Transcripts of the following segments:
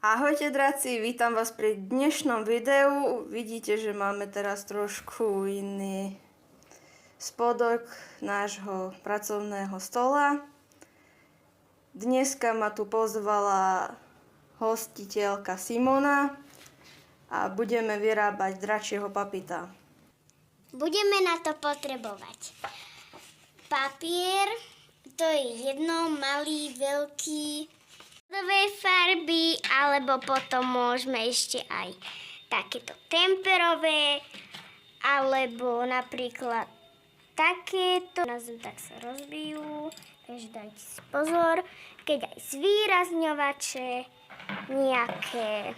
Ahojte draci, vítam vás pri dnešnom videu. Vidíte, že máme teraz trošku iný spodok nášho pracovného stola. Dneska ma tu pozvala hostiteľka Simona a budeme vyrábať dračieho papita. Budeme na to potrebovať papier, to je jedno, malý, veľký, dve farby, alebo potom môžeme ešte aj takéto temperové, alebo napríklad takéto. Tak sa rozbijú, takže dajte si pozor, keď aj zvýrazňovače, nejaké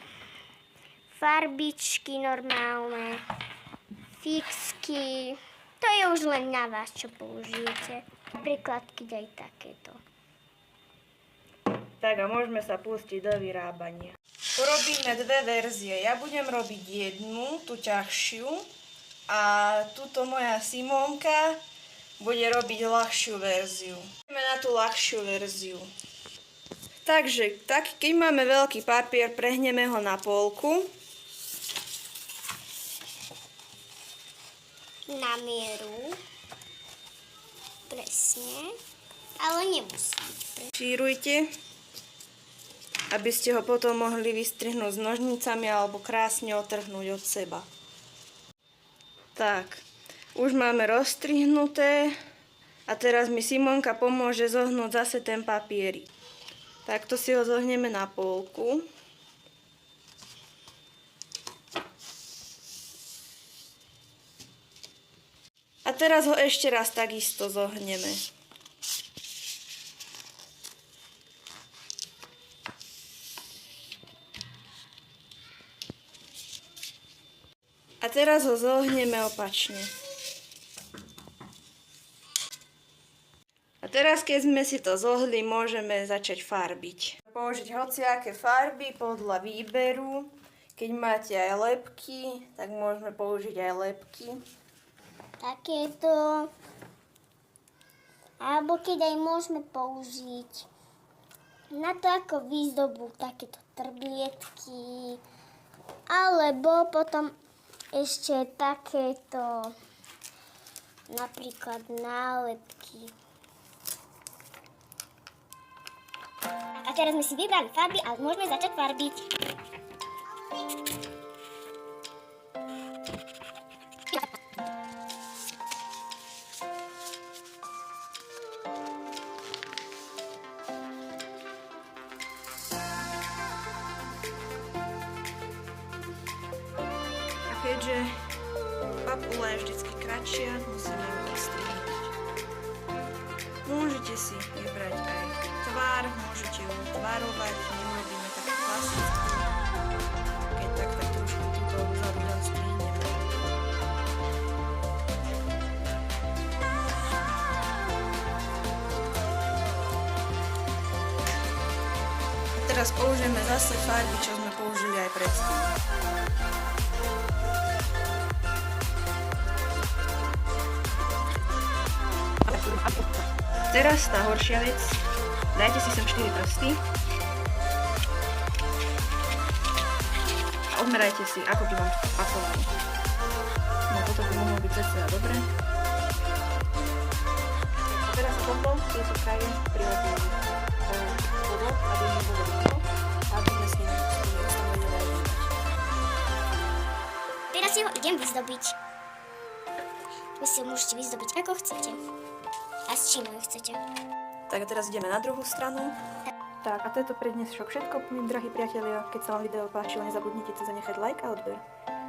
farbičky normálne, fixky, to je už len na vás, čo použijete. Napríklad, keď aj takéto. Tak a môžeme sa pustiť do vyrábania. Porobíme dve verzie. Ja budem robiť jednu, tú ťažšiu, a túto moja Simonka bude robiť ľahšiu verziu. Ideme na tú ľahšiu verziu. Takže, keď máme veľký papier, prehneme ho na polku. Na mieru. Presne. Ale nemusím. Šírujte, aby ste ho potom mohli vystrihnúť s nožnicami alebo krásne otrhnúť od seba. Tak, už máme rozstrihnuté a teraz mi Simonka pomôže zohnúť zase ten papierik. Takto si ho zohneme na polku. A teraz ho ešte raz takisto zohneme. A teraz ho zohneme opačne. A teraz, keď sme si to zohli, môžeme začať farbiť. Použiť hociaké farby podľa výberu. Keď máte aj lebky, tak môžeme použiť aj lebky. Takéto. Alebo keď aj môžeme použiť na to ako výzdobu takéto trblietky. Alebo potom ešte takéto napríklad nálepky. A teraz sme si vybrali farby a môžeme začať farbiť. Keďže papula je vždycky kratšia, musíme ju vystrihnúť. Môžete si vybrať aj tvár, môžete ju tvarovať, nerobíme také klasické. Keď tak trošku túto vzadu len strihneme. A teraz použijeme zase farby, čo sme použili aj predtým. Teraz tá horšia vec, dajte si sem 4 prsty a odmerajte si, ako by vám to pasovalo. No toto by mohlo byť cca dobre. A teraz sa potom tieto kraje prilepíme vodou, aby nebolo vidno, aby sme s ním vedeli. Teraz si ho idem vyzdobiť. Vy si ho môžete vyzdobiť ako chcete. A s čím ho chcete? Tak a teraz ideme na druhú stranu. Tak a to je to pre dnešok všetko, drahí priatelia. Keď sa vám video páčilo, nezabudnite to zanechať like a odber.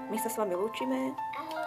My sa s vami lúčime. Ahoj.